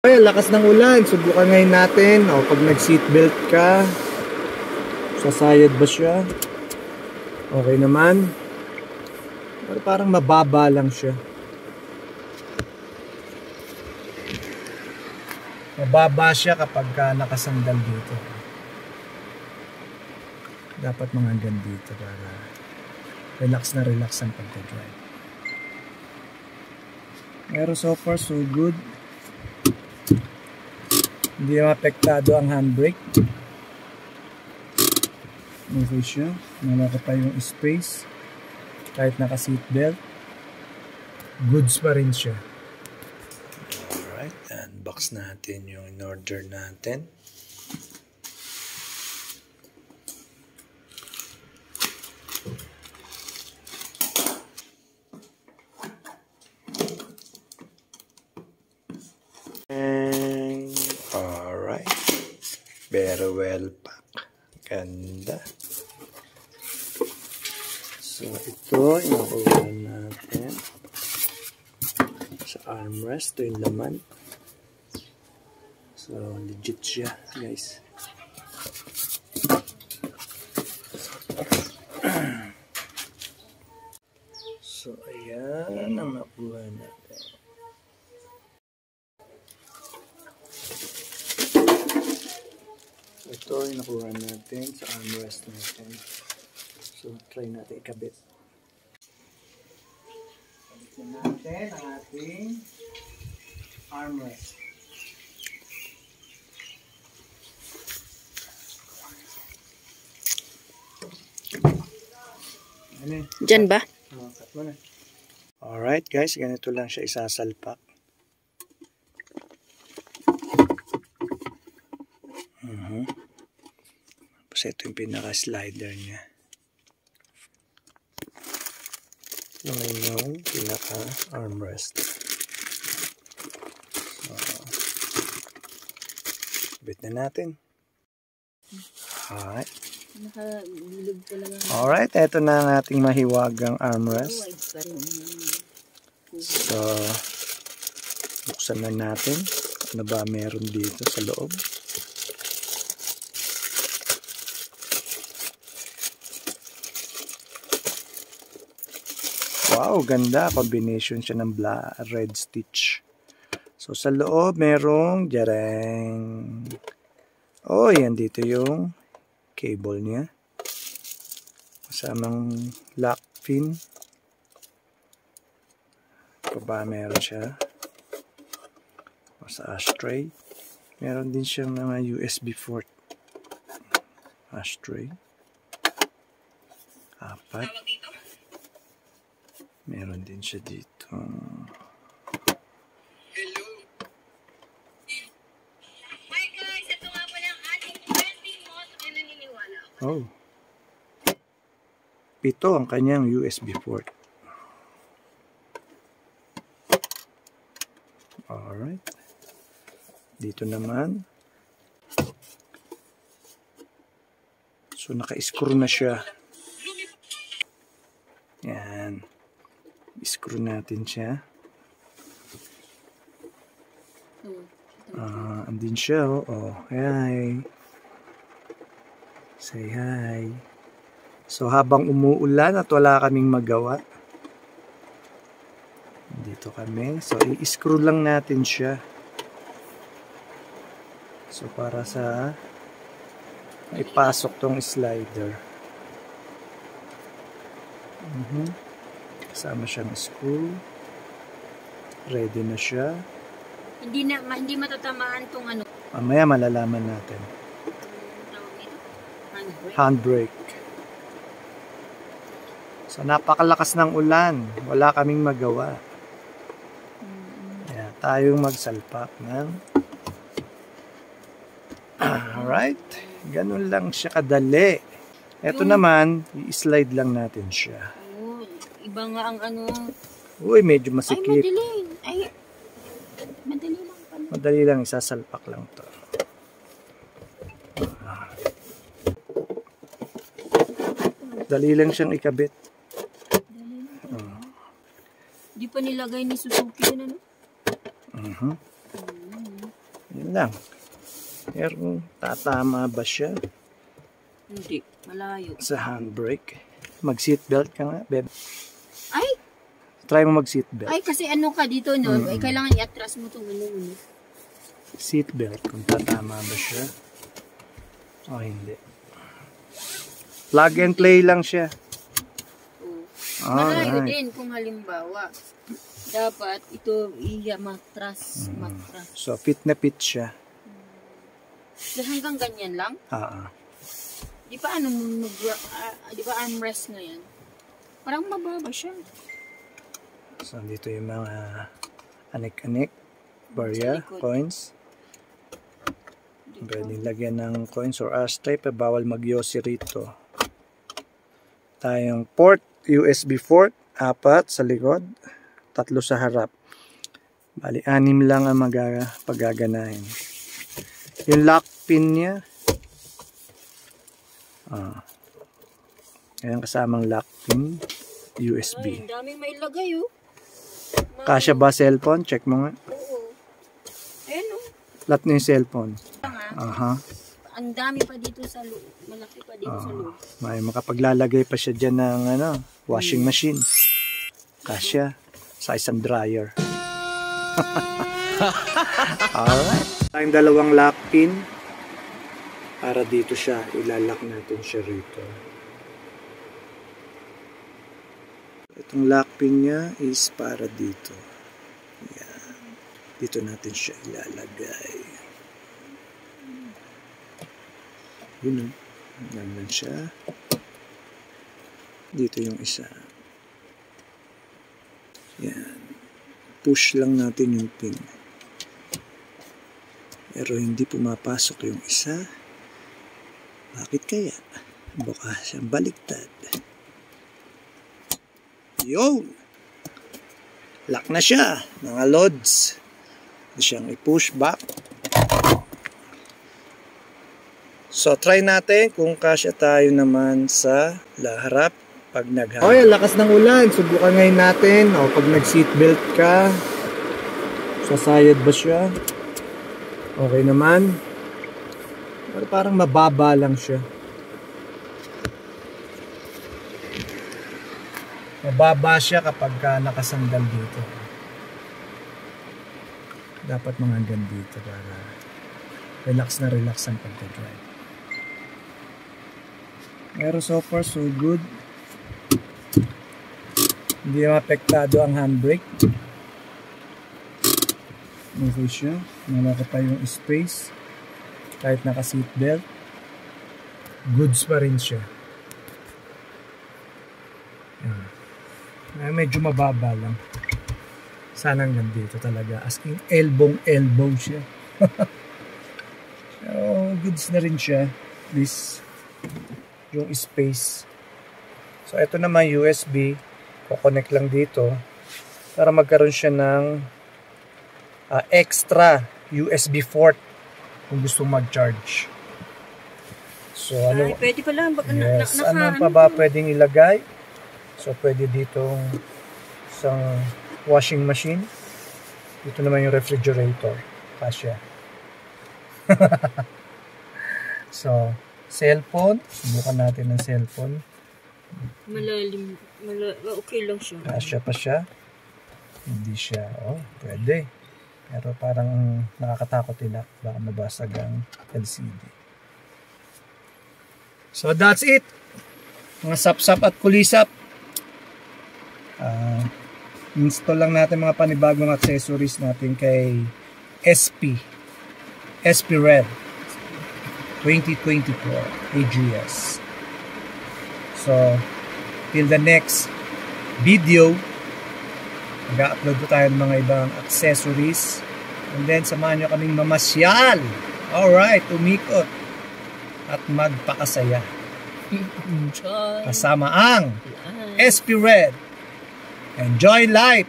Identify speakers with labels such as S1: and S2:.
S1: Ay, lakas ng ulan. Subukan ngayon natin. O, pag nag-seatbelt ka, sasayad ba siya? Okay naman. Pero parang mababa lang siya. Mababa siya kapag nakasandal dito. Dapat mga hanggang dito para relax na relax ang pagdadrive. Pero so far so good. Hindi mapektado ang handbrake. Okay siya. Malaki pa yung space. Kahit naka seatbelt. Goods pa rin siya. Alright. Unbox natin yung in-order natin. Alright. Very well packed. Ganda. So, ito inakuha natin sa armrest. Ito yung laman. So, legit siya, guys. So, ayan ang nakuha natin. Ito yung nakuha natin sa armrest natin. So, try natin ikabit. Kabit na natin ang ating armrest.
S2: Diyan ba?
S1: Cut mo na. Alright guys, ganito lang siya isasalpak. Tapos ito yung pinaka-slider niya. Yung pinaka-armrest. So, bit na natin. Alright. Alright, ito na ang ating mahiwagang armrest. So, buksan na natin. Ano ba meron dito sa loob? Wow, ganda. Combination siya ng red stitch. So, sa loob, merong jareng. Oh, yan dito yung cable niya. Kasamang lock pin. Pa meron siya. Sa ashtray. Meron din siyang mga USB port. Ashtray. 4. Meron din siya dito.
S3: Hello. Hi guys, ito nga pala ang ating trending most naniniwala.
S1: Oh. 7 ang kanyang USB port. Alright. Dito naman. So naka-screw na siya. Yan. I-screw natin siya. Andin siya. Oh, hi. Say hi. So habang umuulan at wala kaming magawa, dito kami. So i-screw lang natin siya. So para sa ipasok tong slider. Kasama siyang screw. Ready na siya.
S2: Hindi matatamaan tong ano.
S1: Mamaya malalaman natin. Handbrake. So napakalakas ng ulan. Wala kaming magawa. Kaya tayong magsalpak ng alright. Ganun lang siya kadali. Ito naman, i-slide lang natin siya.
S2: Iba nga ang ano.
S1: Uy, medyo masikip.
S2: Ay, madali lang pala.
S1: Madali lang, isasalpak lang to. Dali lang siyang ikabit.
S2: Di pa nilagay ni Suzuki yun, ano?
S1: lang. Pero tatama ba siya
S2: Hindi, malayo.
S1: sa handbrake? Mag-seatbelt ka nga, babe.
S2: Ay!
S1: Try mo mag-seatbelt.
S2: Ay, kasi ano ka dito, no? Ay, kailangan i-atras mo itong ano.
S1: Seatbelt, kung tatama ba siya o hindi. Plug and play lang siya.
S2: Oh. Malayo din kung halimbawa. Dapat ito matras.
S1: So, fit na fit siya.
S2: So, hanggang ganyan lang? Di ba di ba armrest na yan? Parang mababa siya.
S1: So, dito yung mga anik-anik, barya, coins. Pwede lagyan ng coins or ashtray, pa bawal mag-yosi rito. Tayong port, USB port, 4 sa likod, 3 sa harap. Bali, 6 lang ang pagaganahin. Yung lock pin niya, ayan kasamang lock pin, USB.
S2: Ay, ang daming mailagay, oh.
S1: Kasya ba cellphone? Check mo nga.
S2: Oo. Ayan, oh.
S1: Lahat na yung cellphone.
S2: Ang dami pa dito sa loob. Malaki pa dito sa loob.
S1: May makapaglalagay pa siya dyan ng washing machine. Kasya. Sa isang dryer. Alright. Tayong dalawang lock pin. Para dito siya. Ilalak natin siya rito. Itong lock pin niya is para dito. Yan. Dito natin siya ilalagay. Yun o. Ganyan siya. Dito yung isa. Yan. Push lang natin yung pin. Pero hindi pumapasok yung isa. Bakit kaya? Baka siyang baliktad. Yun! Lock na siya, mga lods. Hindi siyang i-push back. So, try natin kung kasya tayo naman sa harap pag nag-handbrake. Okay, lakas ng ulan. Subukan ngayon natin. O, pag nag-seatbelt ka, sasayad ba siya? Okay naman. Pero parang mababa lang siya. Mababa siya kapag nakasandal dito. Dapat mga hanggang dito para relax na relax ang pagdadrive. Pero so far so good. Hindi mapektado ang handbrake. Okay siya. Malaki pa yung space. Kahit naka-seatbelt. Goods pa rin siya. Medyo mababa lang. Sana hanggang dito talaga. As in, elbow siya. Pero goods na rin siya. This, yung space. So, ito naman USB. Kukonect lang dito. Para magkaroon siya ng extra USB port kung gusto mag-charge. So, ano?
S2: Ay, pwede pala.
S1: Yes. Ano pa ba pwedeng ilagay? So, pwede ditong isang washing machine. Dito naman yung refrigerator. Kasya. So, cellphone. Subukan natin ng cellphone.
S2: Malalim. Okay lang siya.
S1: Kasya pa siya. Hindi siya. Oh, pwede. Pero parang nakakatakot nila. Baka mabasag ang LCD. So, that's it. Mga sap-sap at kulisap. Install lang natin mga panibagong accessories natin kay SP Red 2024 AGS. So, till the next video, mag-upload po tayo ng mga ibang accessories. And then, samahan nyo kaming mamasyal. Alright, umikot. At magpakasaya. Kasama ang SP Red. Enjoy life!